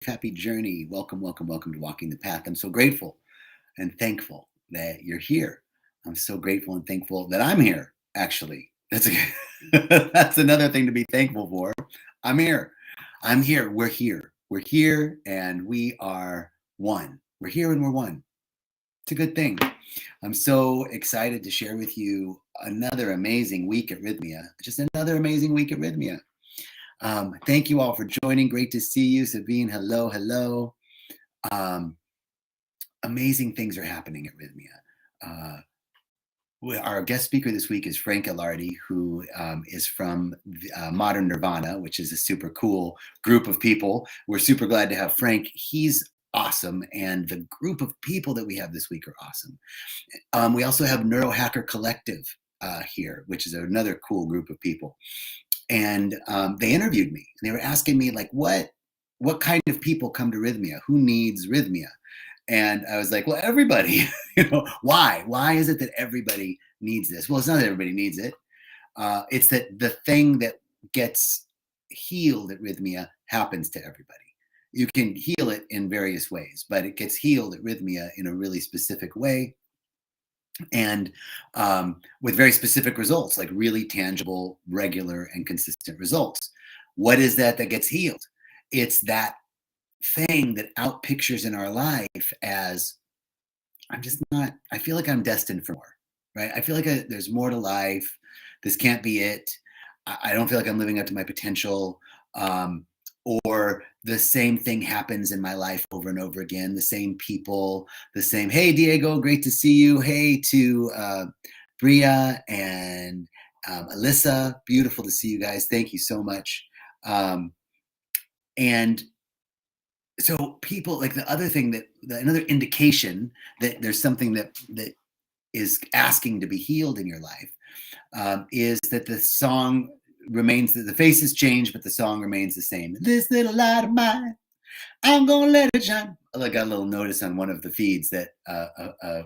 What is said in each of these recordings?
happy journey. Welcome, welcome, welcome to Walking the Path. I'm so grateful and thankful that you're here. I'm so grateful and thankful that I'm here, actually. That's another thing to be thankful for. I'm here. I'm here. We're here. We're here and we are one. We're here and we're one. It's a good thing. I'm so excited to share with you another amazing week at Rythmia. Just another amazing week at Rythmia. Thank you all for joining. Great to see you. Sabine, hello, hello. Amazing things are happening at Rythmia. Our guest speaker this week is Frank Ilardi, who is from Modern Nirvana, which is a super cool group of people. We're super glad to have Frank. He's awesome, and the group of people that we have this week are awesome. We also have Neurohacker Collective here, which is another cool group of people. And they interviewed me. And they were asking me, like, what kind of people come to Rythmia? Who needs Rythmia? And I was like, well, everybody. Why? Why is it that everybody needs this? Well, it's not that everybody needs it. It's that the thing that gets healed at Rythmia happens to everybody. You can heal it in various ways, but it gets healed at Rythmia in a really specific way. And with very specific results, like really tangible, regular, and consistent results. What is that gets healed? It's that thing that outpictures in our life as, I feel like I'm destined for more, right? I feel like there's more to life. This can't be it. I don't feel like I'm living up to my potential. Or the same thing happens in my life over and over again, the same people, the same, hey, Diego, great to see you. Hey to Bria and Alyssa, beautiful to see you guys. Thank you so much. And so people, like the other thing another indication that there's something that is asking to be healed in your life is that the song remains, the faces change, but the song remains the same. This little light of mine, I'm gonna let it shine. I got a little notice on one of the feeds that a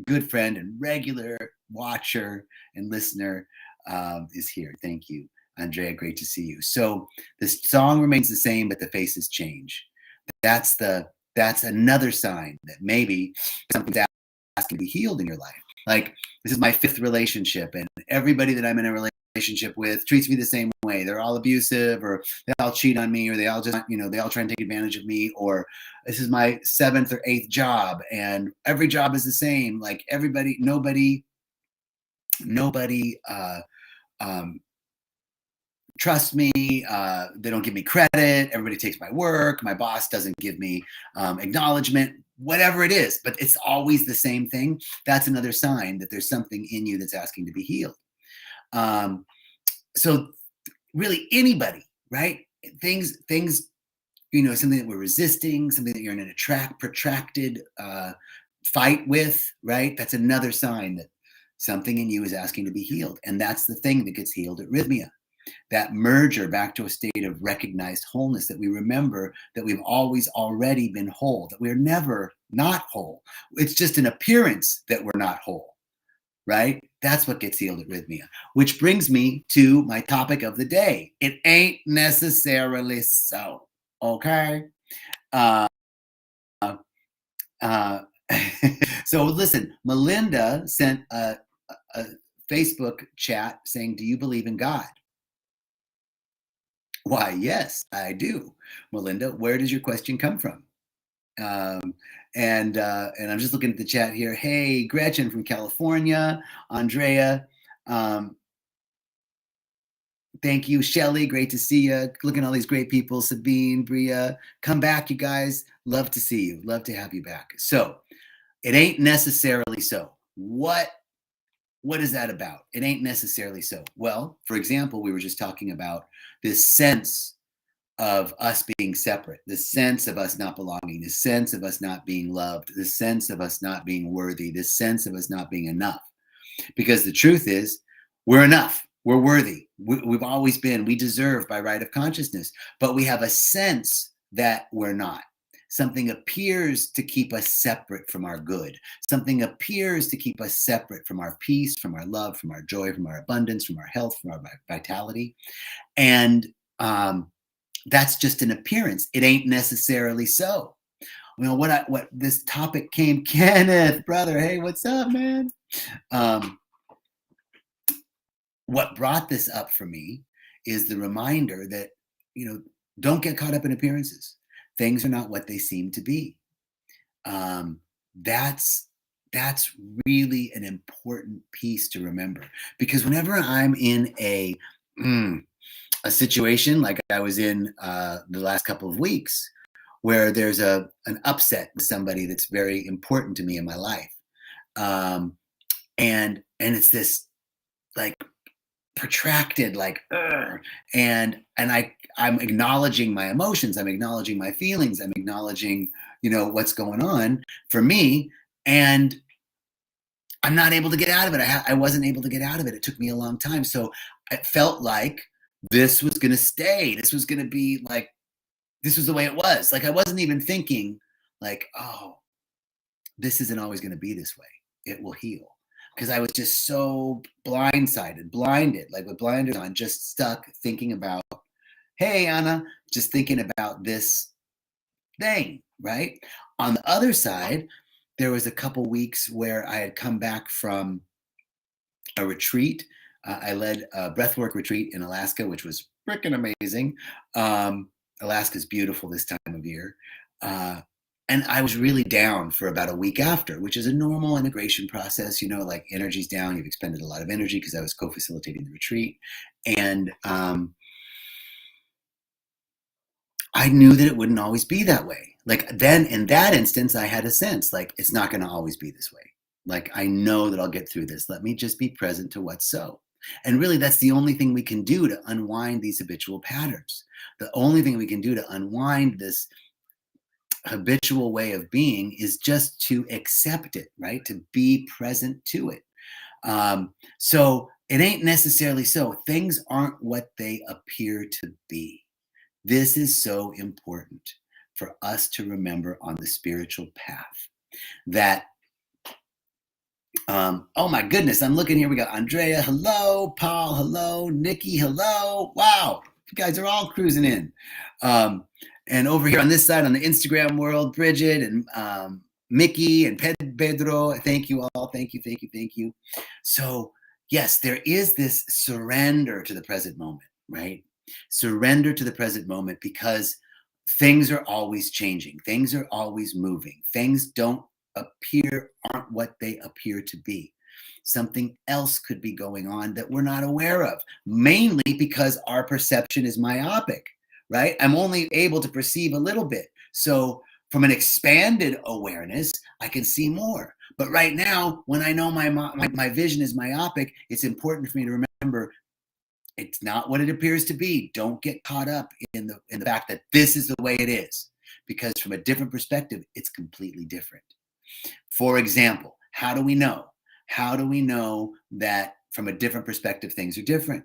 good friend and regular watcher and listener is here. Thank you, Andrea. Great to see you. So the song remains the same, but the faces change. That's another sign that maybe something's asking to be healed in your life. Like, this is my 5th relationship, and everybody that I'm in a relationship with treats me the same way. They're all abusive, or they all cheat on me, or they all just, they all try and take advantage of me. Or this is my 7th or 8th job, and every job is the same. Like, nobody trusts me. They don't give me credit. Everybody takes my work. My boss doesn't give me acknowledgement, whatever it is, but it's always the same thing. That's another sign that there's something in you that's asking to be healed. So really anybody, right? Things, something that we're resisting, something that you're in a protracted fight with, right? That's another sign that something in you is asking to be healed. And that's the thing that gets healed at Rythmia. That merger back to a state of recognized wholeness, that we remember that we've always already been whole, that we're never not whole. It's just an appearance that we're not whole, right? That's what gets healed at Rythmia, which brings me to my topic of the day. It ain't necessarily so, okay? So listen, Melinda sent a Facebook chat saying, do you believe in God? Why, yes, I do. Melinda, where does your question come from? And I'm just looking at the chat here. Hey, Gretchen from California, Andrea. Thank you, Shelly. Great to see you. Looking at all these great people. Sabine, Bria, come back, you guys. Love to see you. Love to have you back. So it ain't necessarily so. What is that about? It ain't necessarily so. Well, for example, we were just talking about this sense of us being separate, the sense of us not belonging, the sense of us not being loved, the sense of us not being worthy, the sense of us not being enough. Because the truth is, we're enough. We're worthy. We've always been. We deserve by right of consciousness. But we have a sense that we're not. Something appears to keep us separate from our good. Something appears to keep us separate from our peace, from our love, from our joy, from our abundance, from our health, from our vitality. And that's just an appearance. It ain't necessarily so. You know, what this topic came, Kenneth, brother, hey, what's up, man? What brought this up for me is the reminder that, you know, don't get caught up in appearances. Things are not what they seem to be. That's really an important piece to remember, because whenever I'm in a situation like I was in the last couple of weeks, where there's an upset with somebody that's very important to me in my life, and it's this like protracted like and I'm acknowledging my emotions, I'm acknowledging my feelings, I'm acknowledging, you know, what's going on for me, and I'm not able to get out of it. I wasn't able to get out of it. It took me a long time. So it felt like this was going to stay. This was going to be like, this was the way it was. Like I wasn't even thinking like, oh, this isn't always going to be this way. It will heal. Because I was just so blinded, like with blinders on, just stuck thinking about, hey, Anna, just thinking about this thing, right? On the other side, there was a couple weeks where I had come back from a retreat. I led a breathwork retreat in Alaska, which was freaking amazing. Alaska's beautiful this time of year. And I was really down for about a week after, which is a normal integration process. You know, like energy's down, you've expended a lot of energy, because I was co-facilitating the retreat. And I knew that it wouldn't always be that way. Like then in that instance, I had a sense like it's not going to always be this way. Like I know that I'll get through this. Let me just be present to what's so. And really, that's the only thing we can do to unwind these habitual patterns. The only thing we can do to unwind this habitual way of being is just to accept it, right? To be present to it. So it ain't necessarily so. Things aren't what they appear to be. This is so important for us to remember on the spiritual path that, oh my goodness, I'm looking here. We got Andrea, hello, Paul, hello, Nikki, hello. Wow, you guys are all cruising in. And over here on this side, on the Instagram world, Bridget and Mickey and Pedro, thank you all. Thank you. So yes, there is this surrender to the present moment, right? Surrender to the present moment, because things are always changing. Things are always moving. Things aren't what they appear to be. Something else could be going on that we're not aware of, mainly because our perception is myopic, right? I'm only able to perceive a little bit. So from an expanded awareness, I can see more. But right now, when I know my vision is myopic, it's important for me to remember it's not what it appears to be. Don't get caught up in the fact that this is the way it is, because from a different perspective, it's completely different. For example, how do we know? How do we know that from a different perspective, things are different?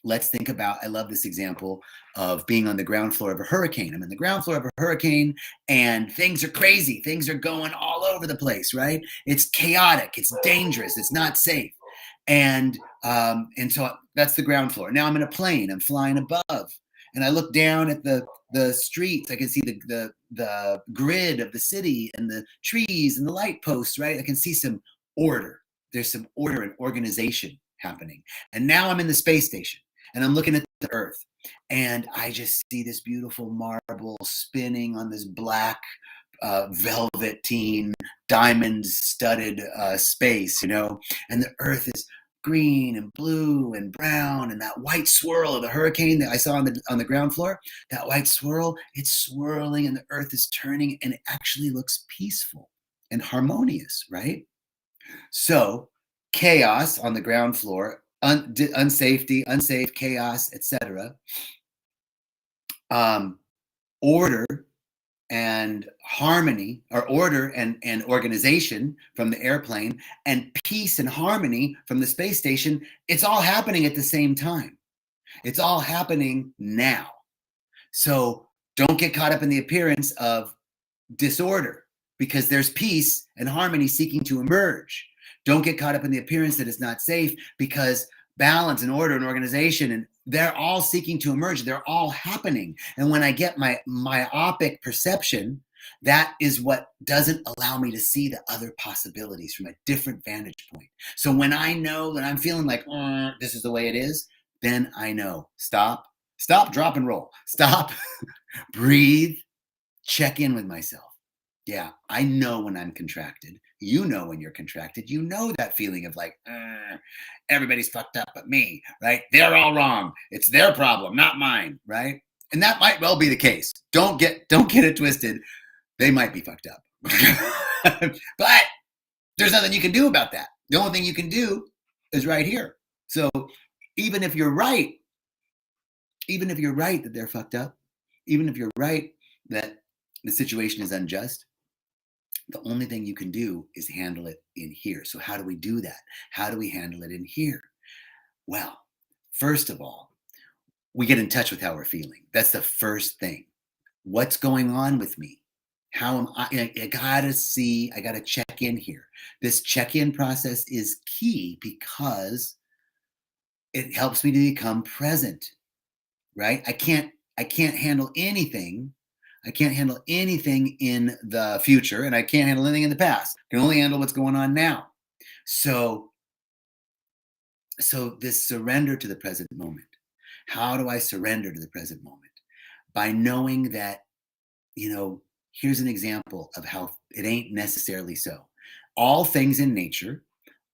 Let's think about, I love this example of being on the ground floor of a hurricane. I'm in the ground floor of a hurricane and things are crazy. Things are going all over the place, right? It's chaotic. It's dangerous. It's not safe. And so that's the ground floor. Now I'm in a plane. I'm flying above, and I look down at the streets. I can see the grid of the city and the trees and the light posts, right? I can see some order. There's some order and organization happening. And now I'm in the space station, and I'm looking at the Earth, and I just see this beautiful marble spinning on this black velveteen, diamond-studded space, you know, and the Earth is green and blue and brown, and that white swirl of the hurricane that I saw on the ground floor, that white swirl, it's swirling and the Earth is turning, and it actually looks peaceful and harmonious, right? So chaos on the ground floor, unsafe, chaos, etc. Order and harmony, or order and organization from the airplane, and peace and harmony from the space station. It's all happening at the same time. It's all happening now. So don't get caught up in the appearance of disorder, because there's peace and harmony seeking to emerge. Don't get caught up in the appearance that it's not safe, because balance and order and organization, and they're all seeking to emerge. They're all happening. And when I get my myopic perception, that is what doesn't allow me to see the other possibilities from a different vantage point. So when I know that I'm feeling like this is the way it is, then I know, stop, drop and roll, stop, breathe, check in with myself. Yeah, I know when I'm contracted. You know when you're contracted. You know that feeling of like, everybody's fucked up but me, right? They're all wrong. It's their problem, not mine, right? And that might well be the case. Don't get it twisted. They might be fucked up. But there's nothing you can do about that. The only thing you can do is right here. So even if you're right that they're fucked up, even if you're right that the situation is unjust, the only thing you can do is handle it in here. So how do we do that? How do we handle it in here? Well, first of all, we get in touch with how we're feeling. That's the first thing. What's going on with me? How am I? I gotta check in here. This check-in process is key because it helps me to become present, right? I can't handle anything. I can't handle anything in the future, and I can't handle anything in the past. I can only handle what's going on now. So this surrender to the present moment. How do I surrender to the present moment? By knowing that, here's an example of how it ain't necessarily so. All things in nature,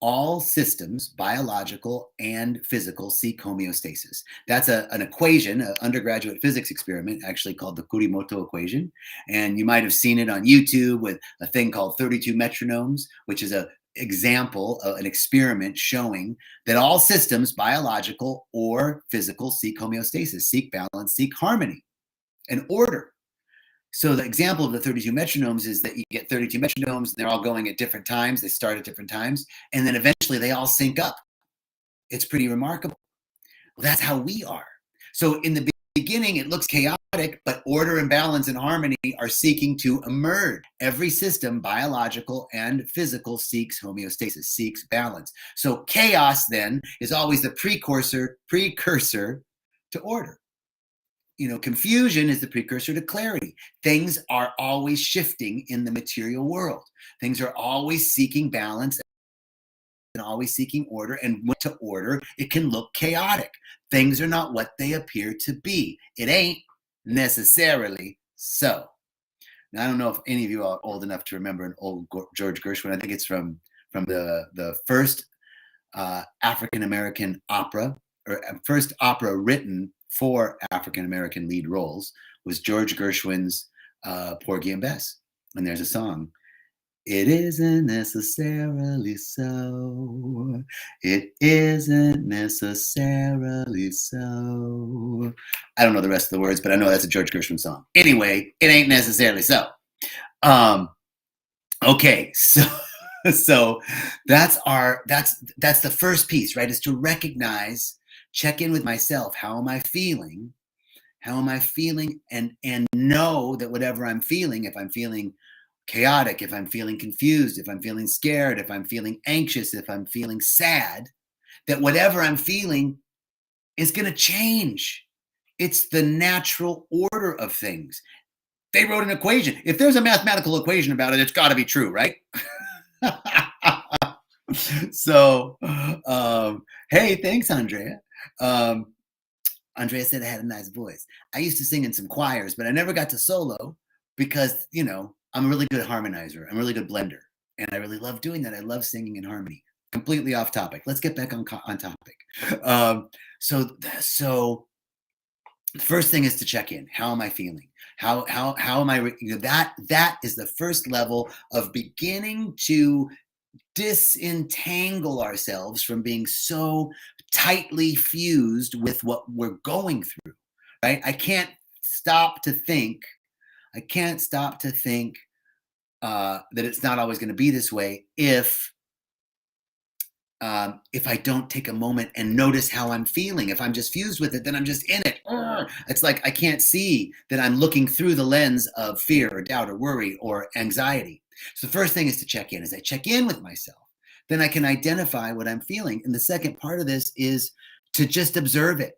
all systems, biological and physical, seek homeostasis. That's an equation, an undergraduate physics experiment, actually called the Kurimoto equation. And you might have seen it on YouTube with a thing called 32 Metronomes, which is an example of an experiment showing that all systems, biological or physical, seek homeostasis, seek balance, seek harmony and order. So the example of the 32 metronomes is that you get 32 metronomes, and they're all going at different times. They start at different times, and then eventually they all sync up. It's pretty remarkable. Well, that's how we are. So in the beginning, it looks chaotic, but order and balance and harmony are seeking to emerge. Every system, biological and physical, seeks homeostasis, seeks balance. So chaos then is always the precursor to order. Confusion is the precursor to clarity. Things are always shifting in the material world. Things are always seeking balance and always seeking order. And when to order, it can look chaotic. Things are not what they appear to be. It ain't necessarily so. Now, I don't know if any of you are old enough to remember an old George Gershwin. I think it's from the first African-American opera, or first opera written for African-American lead roles, was George Gershwin's Porgy and Bess. And there's a song, "It isn't necessarily so. It isn't necessarily so." I don't know the rest of the words, but I know that's a George Gershwin song. Anyway, it ain't necessarily so. Okay, so that's the first piece, right? Is to recognize, check in with myself. How am I feeling? How am I feeling? And know that whatever I'm feeling, if I'm feeling chaotic, if I'm feeling confused, if I'm feeling scared, if I'm feeling anxious, if I'm feeling sad, that whatever I'm feeling is going to change. It's the natural order of things. They wrote an equation. If there's a mathematical equation about it, it's got to be true, right? So, hey, thanks, Andrea. Andrea said I had a nice voice. I used to sing in some choirs, but I never got to solo because, I'm a really good harmonizer. I'm a really good blender. And I really love doing that. I love singing in harmony. Completely off topic. Let's get back on topic. So the first thing is to check in. How am I feeling? How am I? That is the first level of beginning to disentangle ourselves from being so tightly fused with what we're going through. Right? I can't stop to think that it's not always going to be this way if I don't take a moment and notice how I'm feeling. If I'm just fused with it, then I'm just in it. It's like I can't see that I'm looking through the lens of fear or doubt or worry or anxiety. So the first thing is to check in. As I check in with myself, then I can identify what I'm feeling. And the second part of this is to just observe it,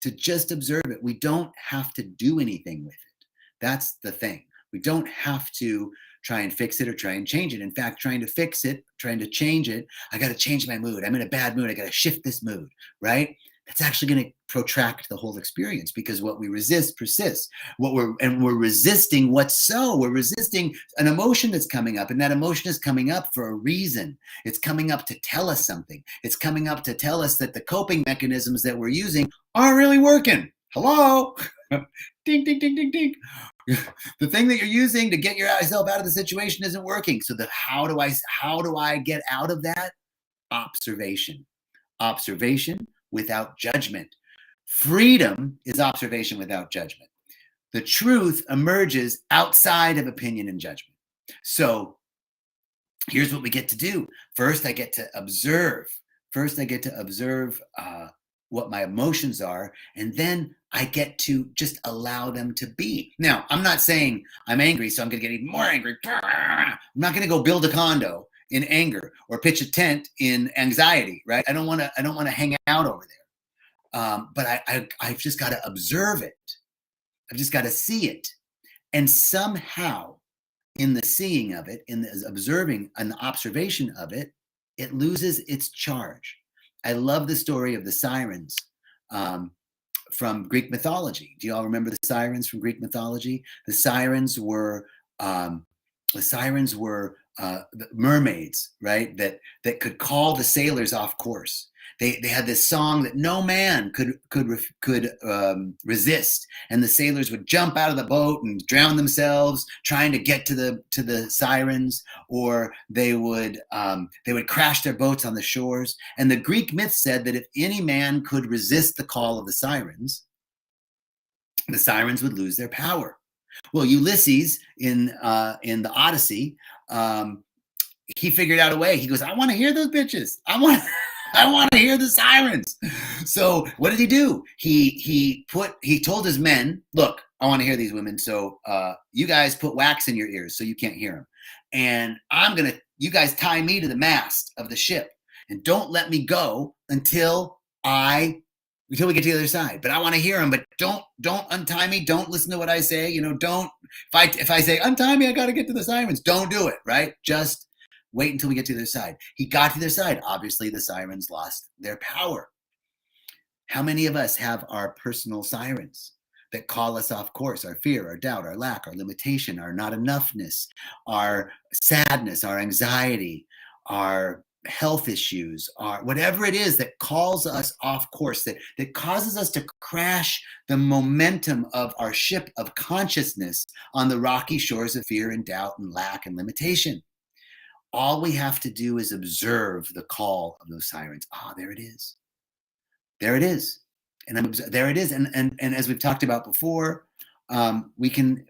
to just observe it. We don't have to do anything with it. That's the thing. We don't have to try and fix it or try and change it. In fact, trying to fix it, trying to change it, I got to change my mood. I'm in a bad mood. I got to shift this mood, right? That's actually going to protract the whole experience, because what we resist persists. We're resisting what's so. We're resisting an emotion that's coming up, and that emotion is coming up for a reason. It's coming up to tell us something. It's coming up to tell us that the coping mechanisms that we're using aren't really working. Hello? Ding, ding, ding, ding, ding. The thing that you're using to get yourself out of the situation isn't working. So how do I get out of that? Observation. Observation without judgment. Freedom is observation without judgment. The truth emerges outside of opinion and judgment. So here's what we get to do. First, I get to observe. What my emotions are, and then I get to just allow them to be. Now, I'm not saying I'm angry, so I'm going to get even more angry. I'm not going to go build a condo in anger or pitch a tent in anxiety, right? I don't want to hang out over there. But I've just got to observe it. I've just got to see it, and somehow, in the seeing of it, in the observing and the observation of it, it loses its charge. I love the story of the Sirens from Greek mythology. Do you all remember the Sirens from Greek mythology? The Sirens were mermaids, right? That could call the sailors off course. They had this song that no man could resist, and the sailors would jump out of the boat and drown themselves trying to get to the sirens, or they would crash their boats on the shores. And the Greek myth said that if any man could resist the call of the sirens would lose their power. Well, Ulysses in the Odyssey, he figured out a way. He goes, I want to hear those bitches. I want to hear the sirens. So what did he do? He told his men, look, I want to hear these women. So you guys put wax in your ears so you can't hear them. And you guys tie me to the mast of the ship and don't let me go until we get to the other side. But I want to hear them, but don't untie me. Don't listen to what I say. If I say untie me, I got to get to the sirens. Don't do it, right? Just wait until we get to the other side. He got to the other side. Obviously, the sirens lost their power. How many of us have our personal sirens that call us off course? Our fear, our doubt, our lack, our limitation, our not enoughness, our sadness, our anxiety, our health issues, our whatever it is that calls us off course, that causes us to crash the momentum of our ship of consciousness on the rocky shores of fear and doubt and lack and limitation. All we have to do is observe the call of those sirens. There it is. There it is. And there it is. And as we've talked about before, we can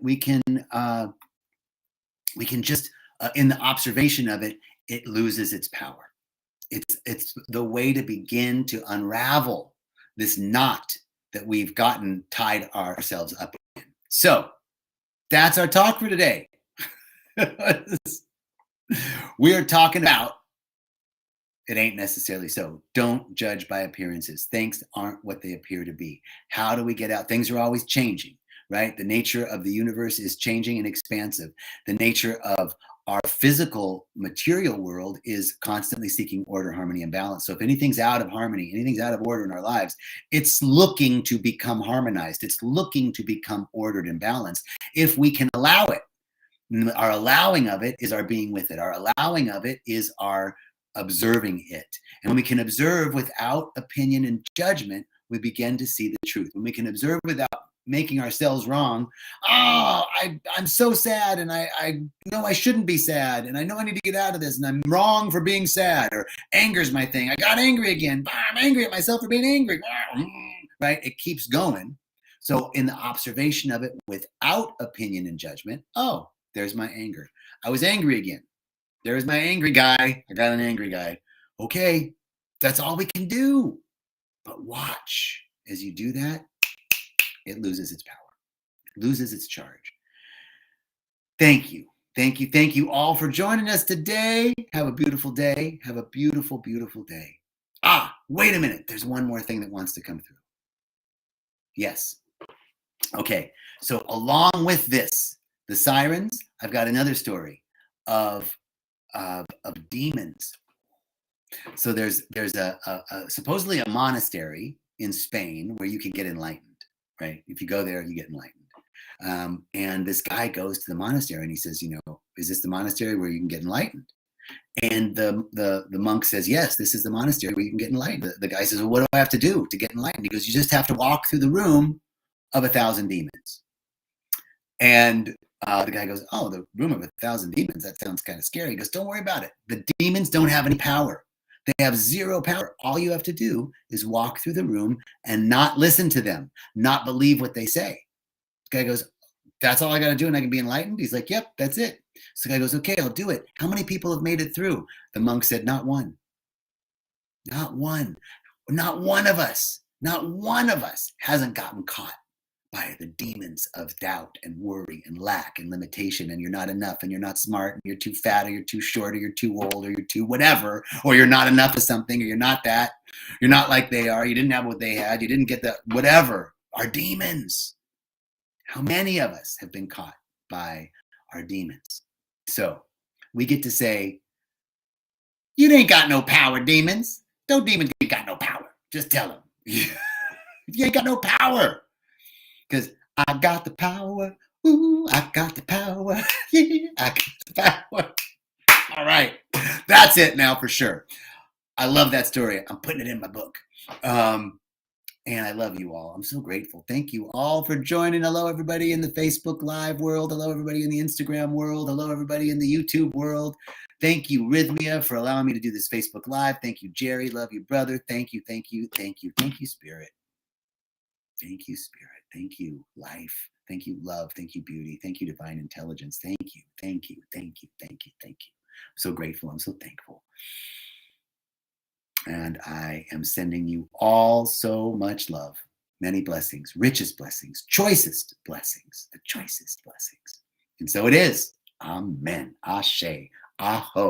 just in the observation of it, it loses its power. It's the way to begin to unravel this knot that we've gotten tied ourselves up in. So that's our talk for today. We are talking about it ain't necessarily so. Don't judge by appearances. Things aren't what they appear to be. How do we get out? Things are always changing, right? The nature of the universe is changing and expansive. The nature of our physical material world is constantly seeking order, harmony, and balance. So if anything's out of harmony, anything's out of order in our lives, it's looking to become harmonized. It's looking to become ordered and balanced if we can allow it. Our allowing of it is our being with it. Our allowing of it is our observing it. And when we can observe without opinion and judgment, we begin to see the truth. When we can observe without making ourselves wrong, I'm so sad, and I know I shouldn't be sad, and I know I need to get out of this, and I'm wrong for being sad, or anger's my thing. I got angry again. I'm angry at myself for being angry. Right? It keeps going. So in the observation of it without opinion and judgment, there's my anger. I was angry again. There's my angry guy. I got an angry guy. Okay, that's all we can do. But watch, as you do that, it loses its power. It loses its charge. Thank you. Thank you. Thank you all for joining us today. Have a beautiful day. Have a beautiful, beautiful day. Wait a minute. There's one more thing that wants to come through. Yes. Okay. So along with this, the Sirens, I've got another story of demons. So there's a supposedly a monastery in Spain where you can get enlightened, right? If you go there, you get enlightened. And this guy goes to the monastery and he says, is this the monastery where you can get enlightened? And the monk says, yes, this is the monastery where you can get enlightened. The guy says, well, what do I have to do to get enlightened? He goes, you just have to walk through the room of 1,000 demons. And the guy goes, oh, the room of 1,000 demons, that sounds kind of scary. He goes, don't worry about it. The demons don't have any power. They have zero power. All you have to do is walk through the room and not listen to them, not believe what they say. The guy goes, that's all I got to do and I can be enlightened? He's like, yep, that's it. So the guy goes, okay, I'll do it. How many people have made it through? The monk said, not one. Not one. Not one of us. Not one of us hasn't gotten caught by the demons of doubt and worry and lack and limitation, and you're not enough, and you're not smart, and you're too fat, or you're too short, or you're too old, or you're too whatever, or you're not enough of something, or you're not that, you're not like they are, you didn't have what they had, you didn't get the whatever, are demons. How many of us have been caught by our demons? So we get to say, you ain't got no power, demons. No demons ain't got no power. Just tell them. You ain't got no power. Because I got the power. Ooh, I got the power. Yeah, I got the power. All right. That's it now for sure. I love that story. I'm putting it in my book. And I love you all. I'm so grateful. Thank you all for joining. Hello, everybody in the Facebook Live world. Hello, everybody in the Instagram world. Hello, everybody in the YouTube world. Thank you, Rythmia, for allowing me to do this Facebook Live. Thank you, Jerry. Love you, brother. Thank you, thank you, thank you. Thank you, Spirit. Thank you, Spirit. Thank you, life. Thank you, love. Thank you, beauty. Thank you, divine intelligence. Thank you, thank you, thank you, thank you, thank you. I'm so grateful. I'm so thankful. And I am sending you all so much love, many blessings, richest blessings, choicest blessings, the choicest blessings. And so it is. Amen. Ashe. Aho.